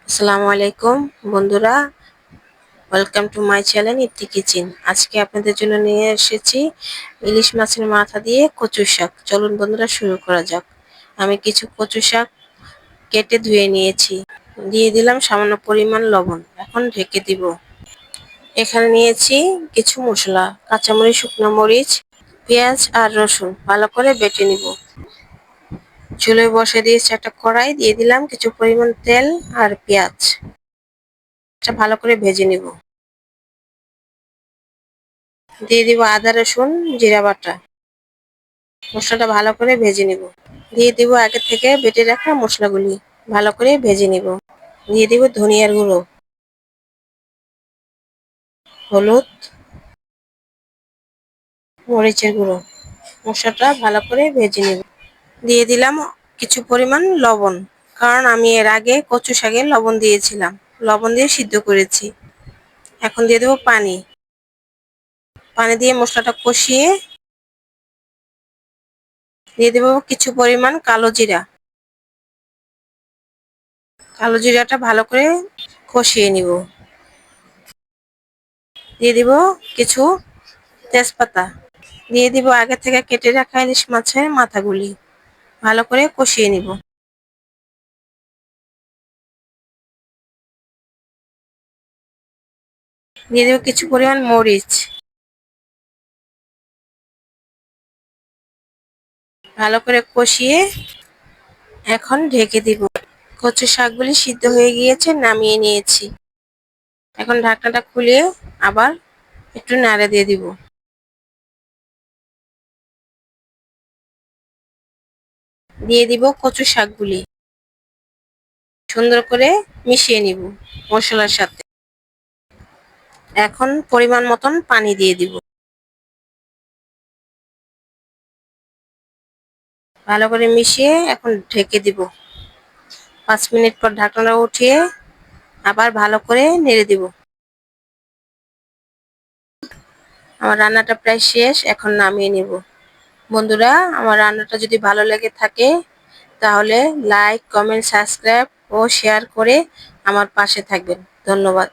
আসসালামু আলাইকুম বন্ধুরা, welcome to my channel Itti kitchen. আজকে আপনাদের জন্য নিয়ে এসেছি ইলিশ মাছের মাথা দিয়ে কচু শাক। চলুন বন্ধুরা, শুরু করা যাক। আমি কিছু কচু শাক কেটে ধুয়ে নিয়েছি, দিয়ে দিলাম সামান্য পরিমাণ লবণ। এখন ঢেকে দিব। এখানে নিয়েছি কিছু মশলা, কাঁচামরিচ, শুকনো মরিচ, পেঁয়াজ আর রসুন ভালো করে বেটে নিব। চুলোয় বসে দিয়েছি একটা কড়াই, দিয়ে দিলাম কিছু পরিমাণ তেল আর পেঁয়াজ। এটা ভালো করে ভেজে নিব। দিয়ে দিব আদা, রসুন, জিরা বাটা। মশলাটা ভালো করে ভেজে নিব। দিয়ে দিব আগে থেকে বেটে রাখা মশলাগুলি, ভালো করে ভেজে নিব। দিয়ে দিব ধনিয়ার গুঁড়ো, হলুদ, মরিচের গুঁড়ো। মশলাটা ভালো করে ভেজে নিব। দিয়ে দিলাম কিছু পরিমাণ লবণ, কারণ আমি এর আগে কচু শাকে লবণ দিয়েছিলাম। লবণ দিয়ে সিদ্ধ করেছি। এখন দিয়ে দেবো পানি। পানি দিয়ে মশলাটা কষিয়ে দিয়ে দেবো কিছু পরিমাণ কালো জিরা। কালো জিরাটা ভালো করে কষিয়ে নিব। দিয়ে দিব কিছু তেজপাতা। দিয়ে দিব আগে থেকে কেটে রাখা ইলিশ মাছের মাথাগুলি, ভালো করে কষিয়ে নিব। দিয়ে দেব কিছু পরিমাণ মরিচ, ভালো করে কষিয়ে এখন ঢেকে দিব। কচু শাকগুলি সিদ্ধ হয়ে গিয়েছে, নামিয়ে নিয়েছি। এখন ঢাকনাটা খুলে আবার একটু নাড়া দিয়ে দিব। দিয়ে দিব কচু শাকগুলি, সুন্দর করে মিশিয়ে নিব মশলার সাথে। এখন পরিমাণ মতন পানি দিয়ে দিব। ভালো করে মিশিয়ে এখন ঢেকে দিব। 5 মিনিট পর ঢাকনাটা উঠিয়ে আবার ভালো করে নেড়ে দিব। আমার রান্নাটা প্রায় শেষ, এখন নামিয়ে নিব। বন্ধুরা, আমার রান্নাটা যদি ভালো লেগে থাকে তাহলে লাইক, কমেন্ট, সাবস্ক্রাইব ও শেয়ার করে আমার পাশে থাকবেন। ধন্যবাদ।